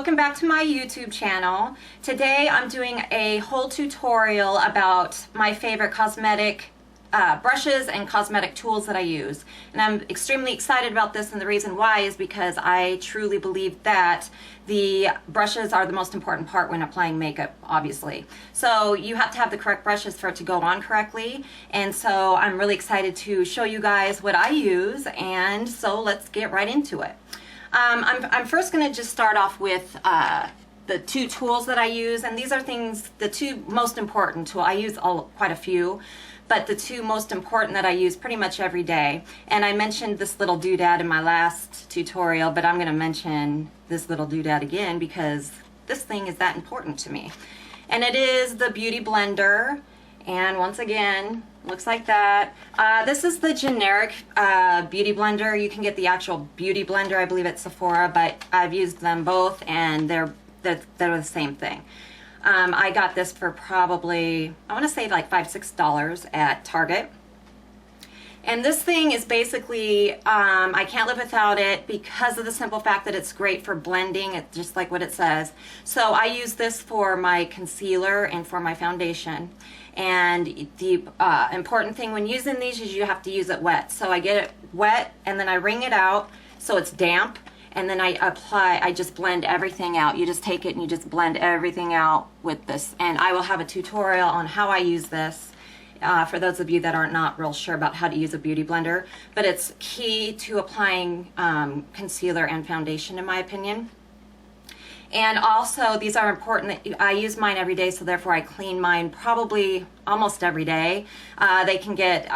welcome back to my YouTube channel. Today I'm doing a whole tutorial about my favorite cosmetic brushes and cosmetic tools that I use. And I'm extremely excited about this, and the reason why is because I truly believe that the brushes are the most important part when applying makeup, obviously. So you have to have the correct brushes for it to go on correctly, and so I'm really excited to show you guys what I use, and so let's get right into it. I'm first going to just start off with the two tools that I use, and these are the two most important tools. I use quite a few, but the two most important that I use pretty much every day. And I mentioned this little doodad in my last tutorial, but I'm going to mention this little doodad again because this thing is that important to me. And it is the Beauty Blender, and once again, looks like that. This is the generic Beauty Blender. You can get the actual Beauty Blender, I believe, at Sephora, but I've used them both, and they're the same thing. I got this for probably, I want to say like $5, $6 at Target. And this thing is basically, I can't live without it because of the simple fact that it's great for blending. It's just like what it says. So I use this for my concealer and for my foundation. And the important thing when using these is you have to use it wet. So I get it wet and then I wring it out so it's damp. And then I just blend everything out. You just take it and you just blend everything out with this. And I will have a tutorial on how I use this for those of you that are not real sure about how to use a beauty blender. But it's key to applying concealer and foundation, in my opinion. And also, these are important. I use mine every day, so therefore I clean mine probably almost every day. They can get,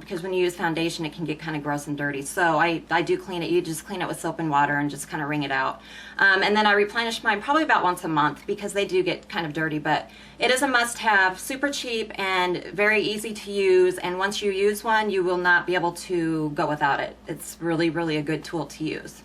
because when you use foundation, it can get kind of gross and dirty. So I do clean it. You just clean it with soap and water and just kind of wring it out. And then I replenish mine probably about once a month because they do get kind of dirty. But it is a must-have, super cheap and very easy to use. And once you use one, you will not be able to go without it. It's really, really a good tool to use.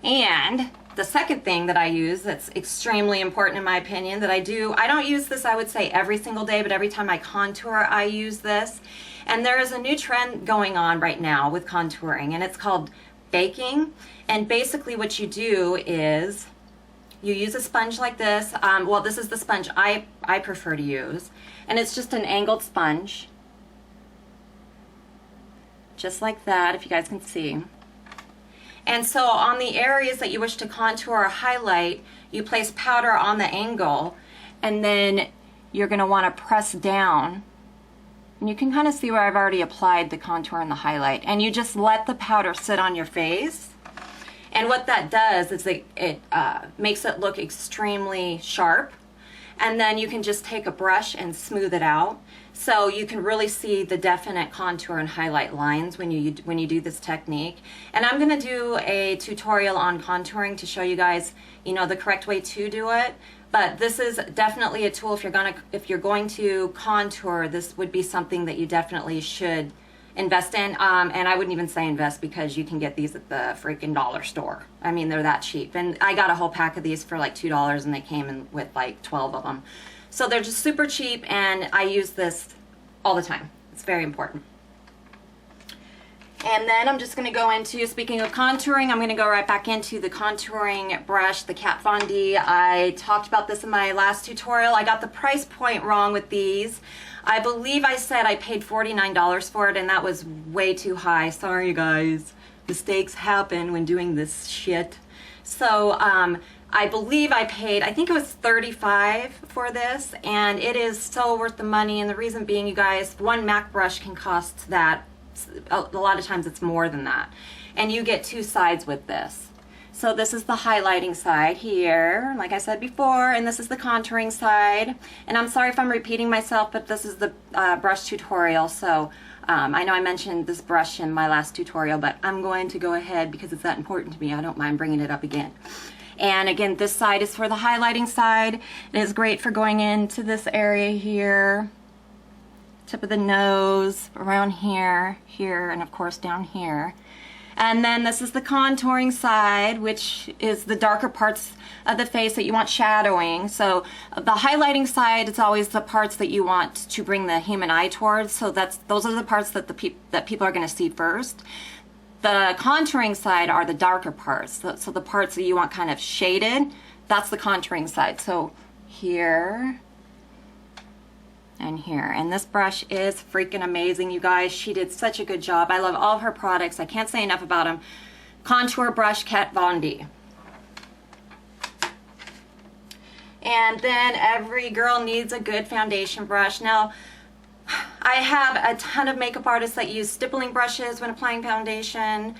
And the second thing that I use that's extremely important in my opinion that I don't use this, I would say, every single day, but every time I contour, I use this. And there is a new trend going on right now with contouring, and it's called baking. And basically what you do is you use a sponge like this. Well, this is the sponge I prefer to use. And it's just an angled sponge. Just like that, if you guys can see. And so on the areas that you wish to contour or highlight, you place powder on the angle, and then you're going to want to press down. And you can kind of see where I've already applied the contour and the highlight. And you just let the powder sit on your face. And what that does is it makes it look extremely sharp. And then you can just take a brush and smooth it out. So you can really see the definite contour and highlight lines when you do this technique. And I'm going to do a tutorial on contouring to show you guys, the correct way to do it. But this is definitely a tool if you're going to contour. This would be something that you definitely should invest in. And I wouldn't even say invest because you can get these at the freaking dollar store. I mean, they're that cheap. And I got a whole pack of these for like $2, and they came in with like 12 of them. So they're just super cheap, and I use this all the time. It's very important. And then I'm just going to go into, speaking of contouring, I'm going to go right back into the contouring brush, the Kat Von D. I talked about this in my last tutorial. I got the price point wrong with these. I believe I said I paid $49 for it, and that was way too high. Sorry, guys. Mistakes happen when doing this shit. So, I believe I paid, I think it was $35 for this, and it is so worth the money. And the reason being, you guys, one MAC brush can cost that. A lot of times it's more than that. And you get two sides with this. So this is the highlighting side here, like I said before, and this is the contouring side. And I'm sorry if I'm repeating myself, but this is the brush tutorial. So I know I mentioned this brush in my last tutorial, but I'm going to go ahead because it's that important to me. I don't mind bringing it up again. And again, this side is for the highlighting side. It is great for going into this area here, tip of the nose, around here, here, and of course down here. And then this is the contouring side, which is the darker parts of the face that you want shadowing. So the highlighting side is always the parts that you want to bring the human eye towards. So those are the parts that people are going to see first. The contouring side are the darker parts. So the parts that you want kind of shaded, that's the contouring side. So here and here. And this brush is freaking amazing, you guys. She did such a good job. I love all of her products. I can't say enough about them. Contour Brush Kat Von D. And then every girl needs a good foundation brush. Now, I have a ton of makeup artists that use stippling brushes when applying foundation.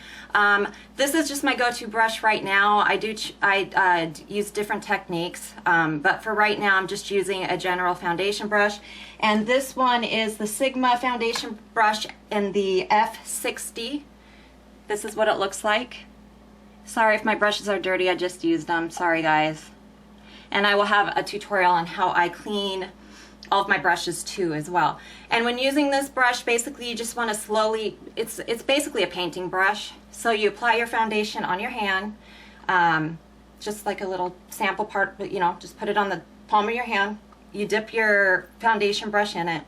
This is just my go-to brush right now. I use different techniques, but for right now I'm just using a general foundation brush. And this one is the Sigma foundation brush in the F60. This is what it looks like. Sorry if my brushes are dirty, I just used them. Sorry guys. And I will have a tutorial on how I clean all of my brushes too as well. And when using this brush, basically you just want to slowly, it's basically a painting brush. So you apply your foundation on your hand, just like a little sample part, but you know, just put it on the palm of your hand. You dip your foundation brush in it,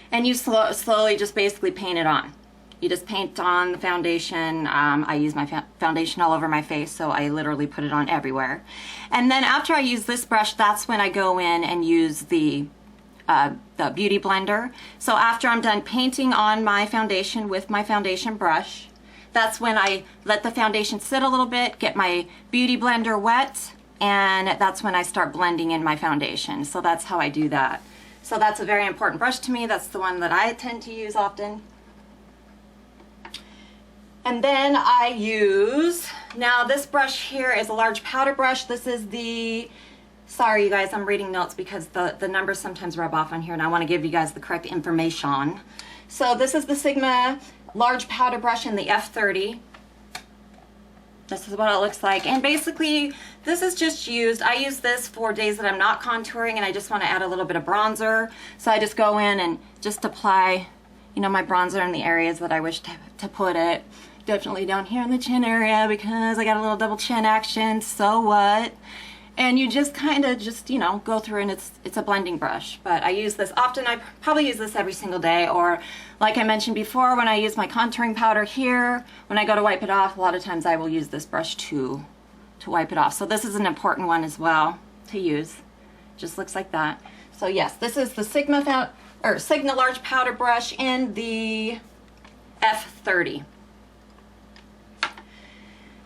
and you slowly just basically paint it on. You just paint on the foundation. I use my foundation all over my face, so I literally put it on everywhere. And then after I use this brush, that's when I go in and use the Beauty Blender. So after I'm done painting on my foundation with my foundation brush, that's when I let the foundation sit a little bit, get my Beauty Blender wet, and that's when I start blending in my foundation. So that's how I do that. So that's a very important brush to me. That's the one that I tend to use often. And then I use, now this brush here is a large powder brush. This is the, sorry you guys, I'm reading notes because the numbers sometimes rub off on here and I want to give you guys the correct information. So this is the Sigma large powder brush in the F30. This is what it looks like. And basically, this is just used, I use this for days that I'm not contouring and I just want to add a little bit of bronzer. So I just go in and just apply, you know, my bronzer in the areas that I wish to put it. Definitely down here in the chin area because I got a little double chin action, so what? And you just kind of just, you know, go through and it's a blending brush. But I use this often. I probably use this every single day, or like I mentioned before, when I use my contouring powder here, when I go to wipe it off, a lot of times I will use this brush to wipe it off. So this is an important one as well to use. Just looks like that. So yes, this is the Sigma large powder brush in the F30.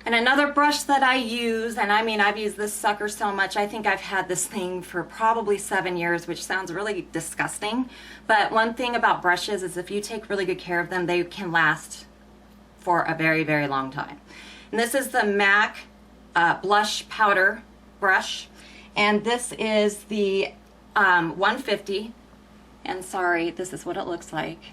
And another brush that I use, and I mean I've used this sucker so much, I think I've had this thing for probably 7 years, which sounds really disgusting. But one thing about brushes is if you take really good care of them, they can last for a very, very long time. And this is the MAC blush powder brush. And this is the 150. And sorry, this is what it looks like.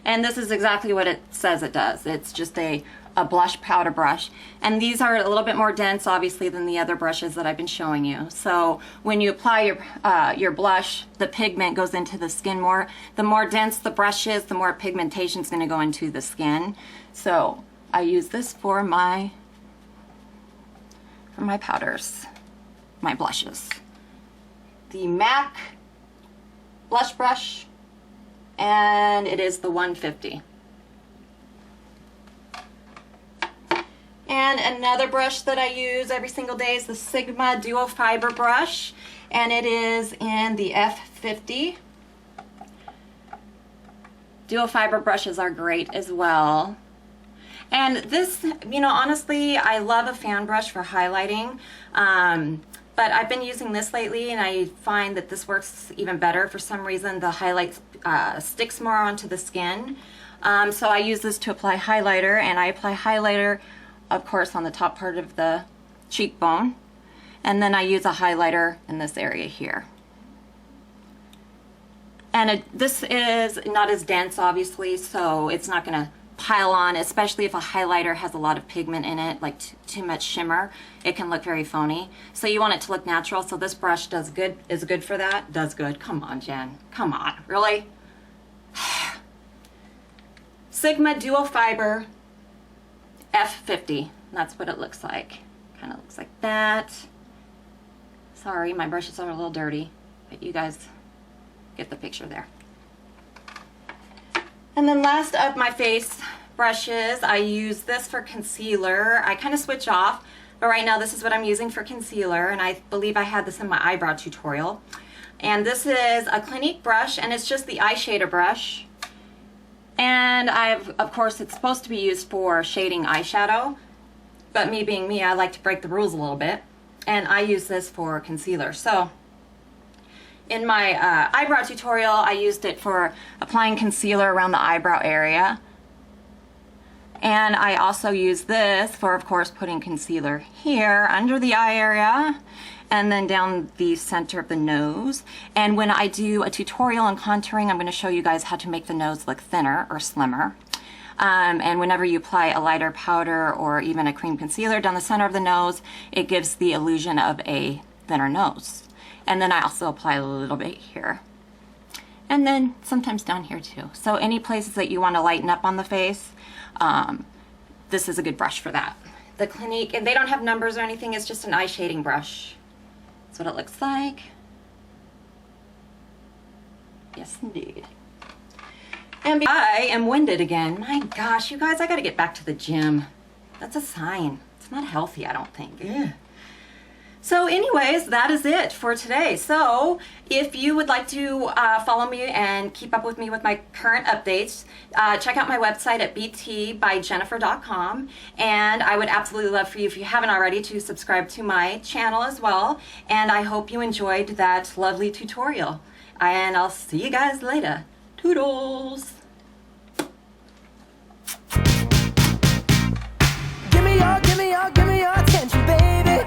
And this is exactly what it says it does. It's just a blush powder brush, and these are a little bit more dense obviously than the other brushes that I've been showing you. So when you apply your blush, the pigment goes into the skin more. The more dense the brush is, the more pigmentation is going to go into the skin. So I use this for my powders, my blushes. The MAC blush brush, and it is the 150. And another brush that I use every single day is the Sigma Duo Fiber brush, and it is in the F50. Duo Fiber brushes are great as well. And this, you know, honestly, I love a fan brush for highlighting, but I've been using this lately and I find that this works even better. For some reason, the highlight sticks more onto the skin. So I use this to apply highlighter, and I apply highlighter of course on the top part of the cheekbone, and then I use a highlighter in this area here. And this is not as dense obviously, so it's not going to pile on, especially if a highlighter has a lot of pigment in it, like too much shimmer. It can look very phony, so you want it to look natural. So this brush is good for that. Does good. Come on, Jen, come on, really. Sigma Duo Fiber F50. That's what it looks like. Kind of looks like that. Sorry, my brushes are a little dirty, but you guys get the picture there. And then last up, my face brushes. I use this for concealer. I kind of switch off, but right now this is what I'm using for concealer, and I believe I had this in my eyebrow tutorial. And this is a Clinique brush, and it's just the eye shader brush. And of course, it's supposed to be used for shading eyeshadow, but me being me, I like to break the rules a little bit, and I use this for concealer. So in my eyebrow tutorial, I used it for applying concealer around the eyebrow area. And I also use this for, of course, putting concealer here under the eye area and then down the center of the nose. And when I do a tutorial on contouring, I'm going to show you guys how to make the nose look thinner or slimmer. And whenever you apply a lighter powder or even a cream concealer down the center of the nose, it gives the illusion of a thinner nose. And then I also apply a little bit here. And then sometimes down here too. So any places that you want to lighten up on the face, this is a good brush for that. The Clinique, and they don't have numbers or anything, it's just an eye shading brush. That's what it looks like. Yes, indeed. And I am winded again. My gosh, you guys, I gotta get back to the gym. That's a sign. It's not healthy, I don't think. Ugh. So anyways, that is it for today. So if you would like to follow me and keep up with me with my current updates, check out my website at btbyjennifer.com. And I would absolutely love for you, if you haven't already, to subscribe to my channel as well. And I hope you enjoyed that lovely tutorial. And I'll see you guys later. Toodles! Give me your attention, baby.